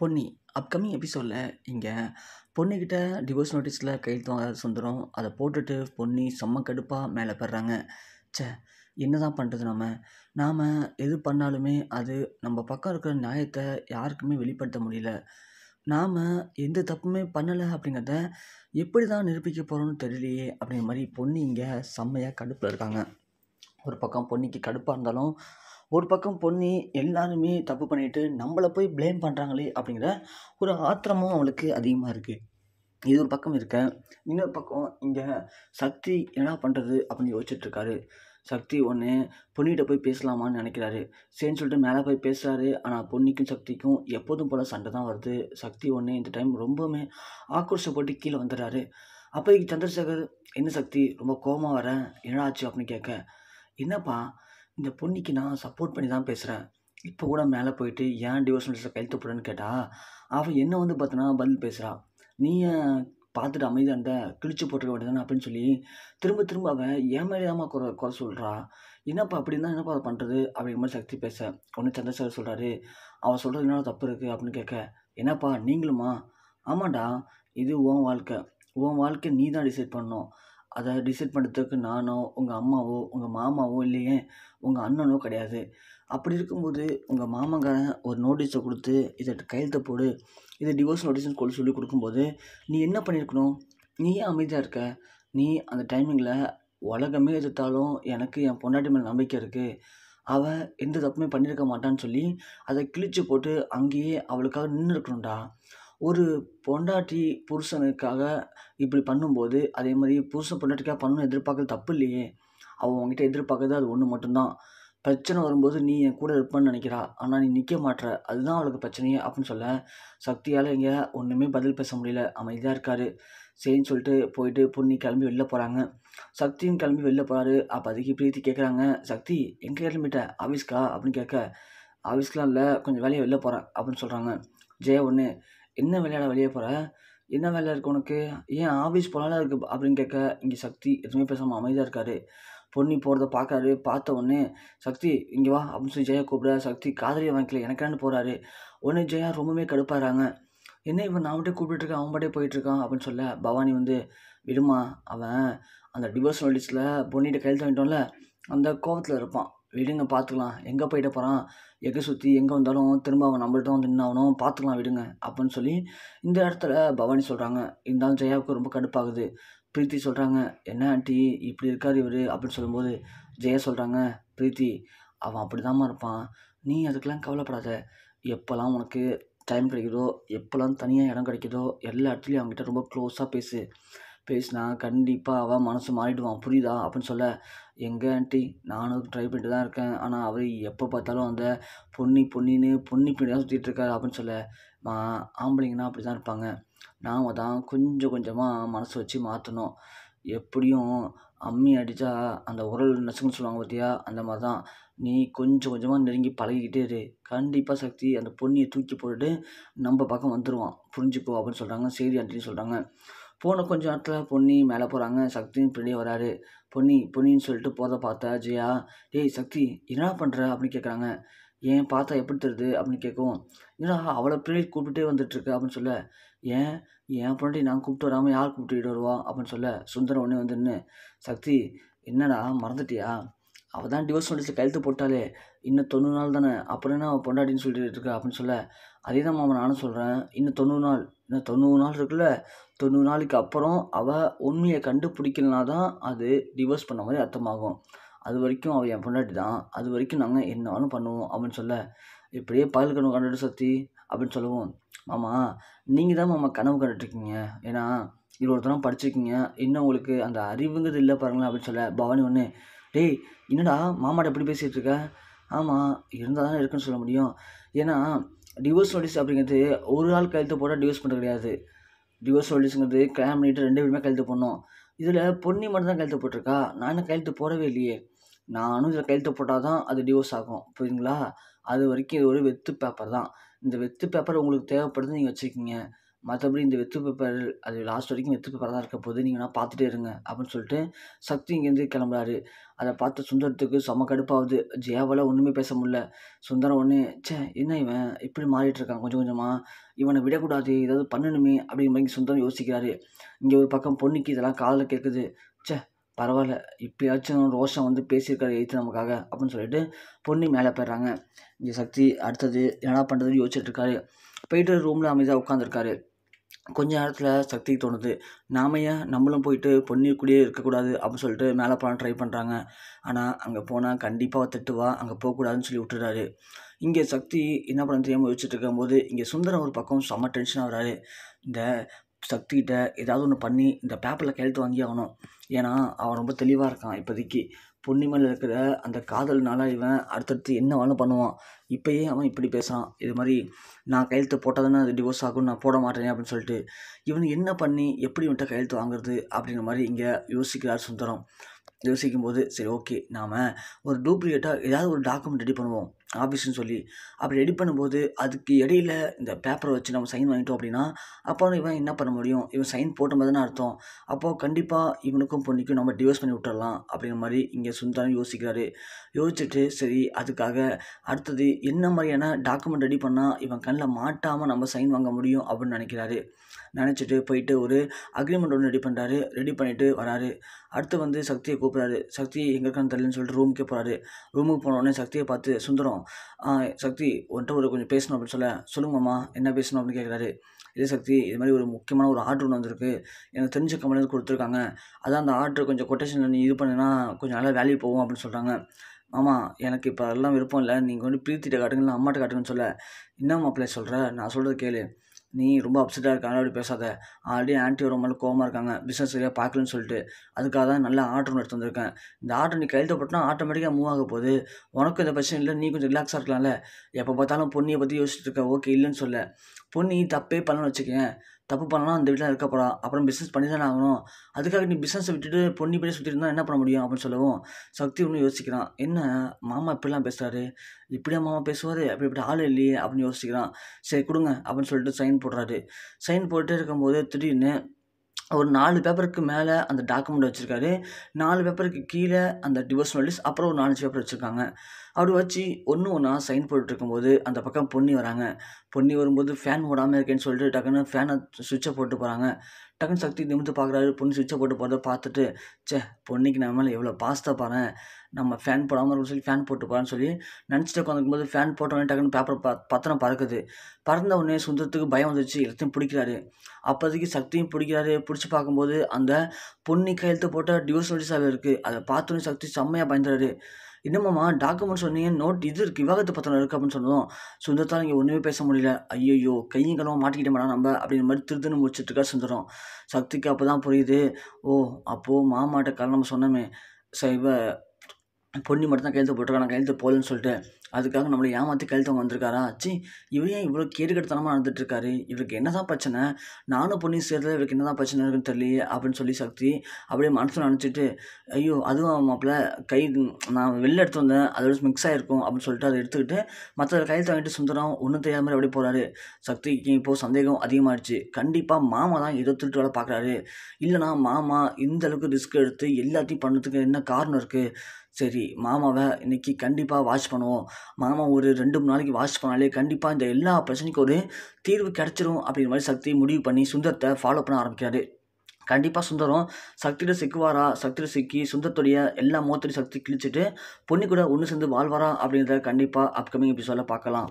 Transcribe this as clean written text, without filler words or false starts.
Ponni upcoming எபிசோடில் இங்கே பொன்னிக்கிட்ட divorce நோட்டீஸில் கையெழுத்து வாங்காத சுந்தரம் அதை போட்டுட்டு பொன்னி செம்ம கடுப்பாக மேலே போடுறாங்க. ச்சே, என்ன தான் பண்ணுறது? நாம் எது பண்ணாலுமே அது நம்ம பக்கம் இருக்கிற நியாயத்தை யாருக்குமே வெளிப்படுத்த முடியல. நாம் எந்த தப்புமே பண்ணலை அப்படிங்கிறத எப்படி தான் நிரூபிக்க போகிறோன்னு தெரியலையே அப்படிங்கிற மாதிரி பொன்னி இங்கே செம்மையாக கடுப்பில் இருக்காங்க. ஒரு பக்கம் பொன்னிக்கு கடுப்பாக இருந்தாலும் ஒரு பக்கம் பொன்னி எல்லாருமே தப்பு பண்ணிட்டு நம்மளை போய் ப்ளேம் பண்ணுறாங்களே அப்படிங்கிற ஒரு ஆத்திரமும் அவளுக்கு அதிகமாக இருக்குது. இது ஒரு பக்கம் இருக்க, இன்னொரு பக்கம் இங்கே சக்தி என்ன பண்ணுறது அப்படின்னு யோசிச்சுட்ருக்காரு. சக்தி ஒன்று பொன்னிகிட்ட போய் பேசலாமான்னு நினைக்கிறாரு. சரின்னு சொல்லிட்டு மேலே போய் பேசுகிறாரு. ஆனால் பொன்னிக்கும் சக்திக்கும் எப்போதும் போல் சண்டை தான் வருது. சக்தி ஒன்று இந்த டைம் ரொம்பவுமே ஆக்ரோஷப்பட்டு கீழே வந்துடுறாரு. அப்போதைக்கு சந்திரசேகர், என்ன சக்தி ரொம்ப கோபமாக வரேன், என்னடா ஆச்சு அப்படின்னு கேட்க, என்னப்பா இந்த பொன்னிக்கு நான் சப்போர்ட் பண்ணி தான் பேசுகிறேன், இப்போ கூட மேலே போயிட்டு ஏன் டிவோர்ஸ் நோட்டீஸில் கையெழுத்து போடுறேன்னு கேட்டால் அவள் என்ன வந்து பார்த்தோன்னா பதில் பேசுகிறா. நீ பார்த்துட்டு அமைதியாக இருந்த, கிழிச்சு போட்டுக்க வேண்டியதானே அப்படின்னு சொல்லி திரும்ப திரும்ப அவள் என் மேலே தான் குறை சொல்கிறா. என்னப்பா அப்படின்னா என்னப்பா அதை பண்ணுறது அப்படிங்கிற மாதிரி சக்தி பேச ஒன்று சந்திரசேகர் சொல்கிறாரு, அவள் சொல்கிறது என்ன தப்பு இருக்குது அப்படின்னு கேட்க, என்னப்பா நீங்களுமா? ஆமாண்டா, இது உன் வாழ்க்கை நீ தான் டிசைட் பண்ணணும். அதை டிசைட் பண்ணுறதுக்கு நானோ உங்கள் அம்மாவோ உங்கள் மாமாவோ இல்லையே உங்கள் அண்ணனோ கிடையாது. அப்படி இருக்கும்போது உங்கள் மாமங்காரன் ஒரு நோட்டீஸை கொடுத்து இதை கையெழுத்து போடு, இது டிவோர்ஸ் நோட்டீஸ்னு சொல்லி கொடுக்கும்போது நீ என்ன பண்ணியிருக்கணும்? நீ ஏன் அமைதியாக இருக்க? நீ அந்த டைமிங்கில் உலகமே எதிர்த்தாலும் எனக்கு என் பொண்டாட்டி மேலே நம்பிக்கை இருக்குது, அவள் எந்த தப்புமே பண்ணியிருக்க மாட்டான்னு சொல்லி அதை கிழிச்சு போட்டு அங்கேயே அவளுக்காக நின்று இருக்கணும்டா. ஒரு பொண்டாட்டி புருஷனுக்காக இப்படி பண்ணும்போது அதே மாதிரி புருஷன் பொண்டாட்டிக்காக பண்ணணும்னு எதிர்பார்க்கறது தப்பு இல்லையே. அவள் உங்ககிட்ட எதிர்பார்க்கறது அது ஒன்று மட்டும்தான். பிரச்சனை வரும்போது நீ என் கூட இருப்பேன்னு நினைக்கிறா, ஆனால் நீ நிற்க மாட்ற, அதுதான் அவளுக்கு பிரச்சனையே அப்படின்னு சொல்ல சக்தியால் இங்கே ஒன்றுமே பதில் பேச முடியல. அமைதியாக இருக்காரு. சரின்னு சொல்லிட்டு போயிட்டு பொன்னி கிளம்பி வெளில போகிறாங்க. சக்தியும் கிளம்பி வெளில போகிறாரு. அப்போ அதுக்கு பிரீத்தி கேட்குறாங்க, சக்தி எங்கே கிளம்பிட்ட, ஆஃபீஸ்க்கா அப்படின்னு கேட்க, ஆஃபீஸ்க்கெலாம் இல்லை, கொஞ்சம் வேலையை வெளில போகிறேன் அப்படின்னு சொல்கிறாங்க. ஜெயா ஒன்று, என்ன வேலையாட வெளியே போகிற, என்ன வேலை இருக்குது உனக்கு, ஏன் ஆஃபீஸ் போகலான்னு இருக்குது அப்படின்னு கேட்க, இங்கே சக்தி எதுவுமே பேசாமல் அமைதியாக இருக்காரு. பொன்னி போகிறத பார்க்காரு. பார்த்த உடனே சக்தி இங்கே வா அப்படின்னு சொல்லி ஜெயா கூப்பிட, சக்தி காதலியை வாங்கிக்கல எனக்கான்னு போகிறாரு. உடனே ஜெயா ரொம்பவே கடுப்பாகிறாங்க. என்ன இவன் நான் மட்டும் கூப்பிட்டுருக்கேன், அவன் பாட்டே போயிட்டுருக்கான் அப்படின்னு சொல்ல, பவானி வந்து விடுமா, அவன் அந்த டிவோர்ஸ் நோட்டீஸில் பொன்னிகிட்ட கையெழுத்து வாங்கிட்டோம்ல அந்த கோவத்தில் இருப்பான், விடுங்க பார்த்துக்கலாம், எங்கே போயிட்ட போகிறான், எங்கே சுற்றி எங்கே வந்தாலும் திரும்ப அவன் நம்மள்ட்ட வந்து நின்னாகணும், பார்த்துக்கலாம் விடுங்க அப்படின்னு சொல்லி இந்த இடத்துல பவானி சொல்கிறாங்க. இருந்தாலும் ஜெயாவுக்கு ரொம்ப கடுப்பாகுது. பிரீத்தி சொல்கிறாங்க, என்ன ஆண்டி இப்படி இருக்கார் இவர் அப்படின்னு சொல்லும்போது ஜெயா சொல்கிறாங்க, பிரீத்தி அவன் அப்படி தாம்மா இருப்பான், நீ அதுக்கெல்லாம் கவலைப்படாத, எப்போல்லாம் உனக்கு டைம் கிடைக்குதோ, எப்போல்லாம் தனியாக இடம் கிடைக்குதோ எல்லா இடத்துலையும் அவங்ககிட்ட ரொம்ப க்ளோஸாக பேசினா கண்டிப்பாக அவன் மனசு மாறிடுவான், புரியுதா அப்படின்னு சொல்ல, எங்கே ஆண்டி நானும் ட்ரை பண்ணிட்டு தான் இருக்கேன், ஆனால் அவர் எப்போ பார்த்தாலும் அந்த பொன்னின்னு பொன்னி பின்னாடி தான் சுற்றிட்டு இருக்காரு அப்படின்னு சொல்ல, ஆம்பளைங்கன்னா அப்படி தான் இருப்பாங்க, நாம் தான் கொஞ்சம் கொஞ்சமாக மனசு வச்சு மாற்றணும், எப்படியும் அம்மி அடித்தா அந்த உரல் நசுக்குன்னு சொல்லுவாங்க பார்த்தியா, அந்த மாதிரி தான் நீ கொஞ்சம் கொஞ்சமாக நெருங்கி பழகிக்கிட்டே இரு, கண்டிப்பாக சக்தி அந்த பொன்னியை தூக்கி போட்டுட்டு நம்ம பக்கம் வந்துடுவான், புரிஞ்சுக்கோ அப்படின்னு சொல்கிறாங்க. சரி ஆண்டின்னு சொல்கிறாங்க. போன கொஞ்சம் நேரத்தில் பொன்னி மேலே போகிறாங்க. சக்தியும் பின்னாடியே வராரு. பொன்னின்னு சொல்லிட்டு போகிறத பார்த்தா ஜெயா, டேய் சக்தி என்ன பண்ணுற அப்படின்னு கேட்குறாங்க. ஏன் பார்த்தா எப்படி தருது அப்படின்னு கேட்கவும், ஏன்னா அவளை பின்னாடி கூப்பிட்டுட்டே வந்துட்டுருக்கு அப்படின்னு சொல்ல, ஏன் என் பொண்ணாட்டி நான் கூப்பிட்டு வராமல் யார் கூப்பிட்டுட்டு வருவா அப்படின்னு சொல்ல, சுந்தரம் ஒன்றே வந்துன்னு, சக்தி என்னடா மறந்துட்டியா, அவள் தான் டிவோர்ஸ் நோட்டீஸில் கையெழுத்து போட்டாலே இன்னும் 90 நாள் தானே, அப்புறம் என்ன அவள் பொண்டாட்டின்னு சொல்லிட்டு இருக்கா அப்படின்னு சொல்ல, அதே தான் மாமா நானும் சொல்கிறேன், இன்னும் 90 நாள் இருக்குல்ல, 90 நாளைக்கு அப்புறம் அவள் உண்மையை கண்டுபிடிக்கலனா தான் அது டிவோர்ஸ் பண்ண மாதிரி அர்த்தமாகும், அது வரைக்கும் அவள் என் பொண்டாட்டி தான், அது வரைக்கும் நாங்கள் என்னாலும் பண்ணுவோம் அப்படின்னு சொல்ல, இப்படியே பகல் கனவு கண்டுட்டு சக்தி அப்படின்னு சொல்லவும், மாமா நீங்கள் தான் மாமா கனவு கண்டுட்ருக்கீங்க, ஏன்னா 20 தரம் படிச்சிருக்கீங்க, இன்னும் உங்களுக்கு அந்த அறிவுங்கிறது இல்லை பாருங்களேன் அப்படின்னு சொல்ல, பவானி ஒன்று, டேய் என்னடா மாமாட்ட எப்படி பேசிகிட்டு இருக்க, ஆமாம் இருந்தால் தானே இருக்குன்னு சொல்ல முடியும், ஏன்னா டிவோர்ஸ் நோட்டீஸ் அப்படிங்கிறது ஒரு ஆள் கையெழுத்து போட்டால் டிவோர்ஸ் பண்ணுறது கிடையாது, டிவோர்ஸ் நோட்டீஸுங்கிறது கல்யாணம் பண்ணிட்டு 2 பேருமே கையெழுத்து போடணும், இதில் பொன்னி மட்டும் தான் கையெழுத்து போட்டிருக்கா, நான் என்ன கையெழுத்து போடவே இல்லையே, நானும் இதில் கையெழுத்து போட்டால் தான் அது டிவோர்ஸ் ஆகும், புரியுங்களா, அது வரைக்கும் இது ஒரு வெத்து பேப்பர் தான், இந்த வெத்து பேப்பர் உங்களுக்கு தேவைப்படுது நீங்கள் வச்சுருக்கீங்க, மற்றபடி இந்த வெத்து பேப்பர் அது லாஸ்ட் வரைக்கும் வெத்து பேப்பராக தான் இருக்க போகுது, நீங்கள் நான் பார்த்துட்டே இருங்க அப்படின்னு சொல்லிட்டு சக்தி இங்கேருந்து கிளம்புறாரு. அதை பார்த்து சுந்தரத்துக்கு செம கடுப்பாகுது. ஜெயாவால் ஒன்றுமே பேச முடியல. சுந்தரம் ஒன்று, ச்சே என்ன இவன் இப்படி மாறிட்டு இருக்கான் கொஞ்சம் கொஞ்சமாக, இவனை விடக்கூடாது, ஏதாவது பண்ணணுமே அப்படிங்கிற மாதிரி சுந்தரம் யோசிக்கிறாரு. இங்கே ஒரு பக்கம் பொன்னிக்கு இதெல்லாம் காதில் கேட்குது. ச்சே பரவாயில்ல, இப்பயாச்சும் ரோஷன் வந்து பேசியிருக்காரு எய்த்து நமக்காக அப்படின்னு சொல்லிட்டு பொன்னி மேலே போயிடுறாங்க. இங்கே சக்தி அடுத்தது என்னடா பண்ணுறதுன்னு யோசிச்சுட்டு இருக்காரு. போயிட்டு ரூமில் அமைதியாக உட்காந்துருக்காரு. கொஞ்ச நேரத்தில் சக்திக்கு தோணுது, நாம ஏன் நம்மளும் போயிட்டு பொன்னி கூடயே இருக்கக்கூடாது அப்படின்னு சொல்லிட்டு மேலே போகலாம் ட்ரை பண்ணுறாங்க. ஆனால் அங்கே போனால் கண்டிப்பாக திட்டுவா, அங்கே போகக்கூடாதுன்னு சொல்லி விட்டுறாரு. இங்கே சக்தி என்ன பண்ண தெரியாமல் யோசிச்சுட்டு இருக்கும்போது இங்கே சுந்தரம் ஒரு பக்கம் செம்ம டென்ஷனாக வராரு. இந்த சக்திகிட்ட ஏதாவது ஒன்று பண்ணி இந்த பேப்பரில் கையெழுத்து வாங்கி ஆகணும். ஏன்னா அவன் ரொம்ப தெளிவாக இருக்கான் இப்போதைக்கு. பொன்னி மேலே இருக்கிற அந்த காதல்னால இவன் அடுத்தடுத்து என்ன வேணும் பண்ணுவான். இப்போயே அவன் இப்படி பேசுகிறான், இது மாதிரி நான் கையெழுத்து போட்டால் தானே அது டிவோர்ஸ் ஆகும், நான் போட மாட்டேன் அப்படின்னு சொல்லிட்டு இவன் என்ன பண்ணி எப்படி இவன்கிட்ட கையெழுத்து வாங்குறது அப்படிங்கிற மாதிரி இங்கே யோசிக்கிறார் சுந்தரம். யோசிக்கும்போது சரி ஓகே, நாம் ஒரு டூப்ளிகேட்டாக ஏதாவது ஒரு டாக்குமெண்ட் ரெடி பண்ணுவோம் ஆஃபீஸ்னு சொல்லி. அப்படி ரெடி பண்ணும்போது அதுக்கு இடையில இந்த பேப்பரை வச்சு நம்ம சைன் வாங்கிட்டோம் அப்படின்னா அப்போ இவன் என்ன பண்ண முடியும், இவன் சைன் போட்ட மாதிரி தானே அர்த்தம். அப்போது கண்டிப்பாக இவனுக்கும் பொண்ணுக்கும் நம்ம டிவோர்ஸ் பண்ணி விட்டுறலாம் அப்படிங்கிற மாதிரி இங்கே சுந்தரம் யோசிக்கிறாரு. யோசிச்சுட்டு சரி அதுக்காக அடுத்தது என்ன மாதிரியான டாக்குமெண்ட் ரெடி பண்ணால் இவன் கண்ணில் மாட்டாமல் நம்ம சைன் வாங்க முடியும் அப்படின்னு நினைக்கிறாரு. நினச்சிட்டு போயிட்டு ஒரு அக்ரிமெண்ட் ஒன்று ரெடி பண்ணுறாரு. ரெடி பண்ணிவிட்டு வராரு. அடுத்து வந்து சக்தியை கூப்பிட்றாரு. சக்தி எங்கே இருக்கான்னு தெரியலன்னு சொல்லிட்டு ரூமுக்கே போகிறாரு. ரூமுக்கு போனோடனே சக்தியை பார்த்து சுந்தரம், சக்தி உன்ட்ட ஒரு கொஞ்சம் பேசணும் அப்படின்னு சொல்லுங்கம்மா என்ன பேசணும் அப்படின்னு கேட்குறாரு. இதே சக்தி, இது மாதிரி ஒரு முக்கியமான ஒரு ஆர்டர் ஒன்று வந்திருக்கு, எனக்கு தெரிஞ்ச கம்பெனிலேருந்து கொடுத்துருக்காங்க, அதான் அந்த ஆர்டர் கொஞ்சம் கொட்டேஷனில் நீ இது பண்ணினா கொஞ்சம் நல்லா வேல்யூ போகும் அப்படின்னு சொல்கிறாங்க. ஆமா எனக்கு இப்போ அதெல்லாம் விருப்பம் இல்லை, நீங்கள் வந்து பிரீத்திட்ட காட்டுங்க அம்மாட்ட காட்டுங்கன்னு சொல்ல. என்ன மாப்பிள்ளை சொல்கிற, நான் சொல்கிறது கேளு, நீ ரொம்ப அப்செட்டாக இருக்க, அப்படி பேசாத. ஆல்ரெடி ஆன்ட்டி ஒரு மேலே கோவமாக இருக்காங்க, பிஸ்னஸ் சரியாக பார்க்கலன்னு சொல்லிட்டு. அதுக்காக தான் நல்ல ஆர்டர் எடுத்து வந்திருக்கேன். இந்த ஆர்டர் நீ கையெழுத்து போட்டனா ஆட்டோமேட்டிக்காக மூவ் ஆக போகுது. உனக்கும் இந்த பிரச்சனை இல்லை, நீ கொஞ்சம் ரிலாக்ஸாக இருக்கலாம்ல. எப்போ பார்த்தாலும் பொண்ணியை பற்றி யோசிச்சுட்டு இருக்க. ஓகே இல்லைன்னு சொல்ல. பொண்ணி தப்பே பண்ணலன்னு வச்சுக்கேன், தப்பு பண்ணலாம் அந்த வீட்டில் இருக்க போகிறா, அப்புறம் பிஸ்னஸ் பண்ணி தானே ஆகணும். அதுக்காக நீ பிஸ்னஸை விட்டுட்டு பொண்ணி போய் சுற்றிட்டு இருந்தால் என்ன பண்ண முடியும் அப்படின்னு சொல்லவும் சக்தி ஒன்று யோசிக்கிறான். என்ன மாமா இப்படிலாம் பேசுகிறாரு, இப்படியா மாமா பேசுவார், அப்படி இப்படி ஆள் இல்லையே அப்படின்னு யோசிக்கிறான். சரி கொடுங்க அப்படின்னு சொல்லிட்டு சைன் போடுறாரு. சைன் போட்டுட்டே இருக்கும்போது திடீர்னு ஒரு 4 பேப்பருக்கு மேலே அந்த டாக்குமெண்ட் வச்சுருக்காரு. 4 பேப்பருக்கு கீழே அந்த டிவோர்ஸ் நோட்டீஸ், அப்புறம் ஒரு 4 பேப்பர் வச்சுருக்காங்க. அப்படி வச்சு ஒன்றா சைன் போட்டுருக்கும்போது அந்த பக்கம் பொன்னி வராங்க. பொன்னி வரும்போது ஃபேன் ஓடாமல் இருக்கேன்னு சொல்லிட்டு டக்குன்னு ஃபேனை சுவிட்சை போட்டு போகிறாங்க. டக்குன்னு சக்தி நிமிர்ந்து பார்க்குறாரு. பொண்ணு சுவிட்சை போட்டு போகிறத பார்த்துட்டு, ச்சே பொன்னிக்கு நம்ம மேலே எவ்வளோ பாஸ்ட்டாக பாறேன், நம்ம ஃபேன் போடாமல் இருக்குன்னு சொல்லி ஃபேன் போட்டு போகிறான்னு சொல்லி நினச்சிட்டு உட்காந்துக்கும்போது ஃபேன் போட்டோடனே டக்குன்னு பேப்பர் பத்திரம் பறக்குது. பறந்த உடனே சுந்தரத்துக்கு பயம் வந்துச்சு. எல்லாத்தையும் பிடிக்கிறாரு. அப்போதைக்கு சக்தியும் பிடிக்கிறாரு. பிடிச்சி பார்க்கும்போது அந்த பொன்னி கையெழுத்து போட்ட டிவோர்ஸ் நோட்டீஸ் அதில் இருக்குது. அதை பார்த்தோன்னே சக்தி செம்மையாக பயந்துறாரு. என்னம்மாம்மா டாக்குமெண்ட் சொன்னீங்க, நோட் இது இருக்குது, விவாகரத்து பத்திரம் இருக்குது அப்படின்னு சொன்னதும் சுந்தரத்தால் இங்கே ஒன்றுமே பேச முடியல. ஐயோ கையும் களவும் மாட்டிக்கிட்டே மாட்டா நம்ம அப்படிங்கிற மாதிரி திருத்துன்னு முடிச்சுட்ருக்கா சுந்தரம். சக்திக்கு அப்போ தான் புரியுது, ஓ அப்போது மாமாட்ட காலம் நம்ம சொன்னோமே, இவ பொன்னி மட்டும் தான் கையெழுத்து போட்டிருக்கா, நான் கையெழுத்து போகலன்னு சொல்லிட்டு அதுக்காக நம்மளை ஏமாற்றி கையெழுத்து வந்திருக்காரா. சி இவர் ஏன் இவ்வளோ கேடுகட்டத்தனமாக நடந்துட்டுருக்காரு, இவருக்கு என்ன தான் பிரச்சனை, நானும் பொன்னி சேர்றதுல இவருக்கு என்ன தான் பிரச்சனை இருக்குன்னு தெரியலையே அப்படின்னு சொல்லி சக்தி அப்படியே மனசில் நினச்சிட்டு, ஐயோ அதுவும் மாப்பிள்ள கை நான் வெளில எடுத்து வந்தேன், அதோட மிக்ஸ் ஆகிருக்கும் அப்படின்னு சொல்லிட்டு அதை எடுத்துக்கிட்டு மற்ற கையெழுத்து வாங்கிட்டு சுந்தரம் ஒன்றும் தெரியாத மாதிரி அப்படியே போகிறாரு. சக்திக்கு இப்போது சந்தேகம் அதிகமாகிடுச்சு. கண்டிப்பாக மாமா தான் ஏதோ திருட்டு வேலை பார்க்குறாரு, இல்லைனா மாமா இந்த அளவுக்கு ரிஸ்க் எடுத்து எல்லாத்தையும் பண்ணுறதுக்கு என்ன காரணம் இருக்குது. சரி மாமாவை இன்றைக்கி கண்டிப்பாக வாட்ச் பண்ணுவோம், மாமா ஒரு 2-3 நாளைக்கு வாட்ச் பண்ணாலே கண்டிப்பாக இந்த எல்லா பிரச்சனைக்கும் ஒரு தீர்வு கிடச்சிரும் அப்படிங்கிற மாதிரி சக்தி முடிவு பண்ணி சுந்தரத்தை ஃபாலோ பண்ண ஆரம்பிக்கிறாரு. கண்டிப்பாக சுந்தரம் சக்தியோட சிக்குவாரா, சக்தியோட சிக்கி சுந்தரத்துடைய எல்லா மோத்தரையும் சக்தி கிழிச்சிட்டு பொண்ணு கூட ஒன்று சேர்ந்து வாழ்வாரா அப்படின்றத கண்டிப்பாக அப்கமிங் எபிசோடில் பார்க்கலாம்.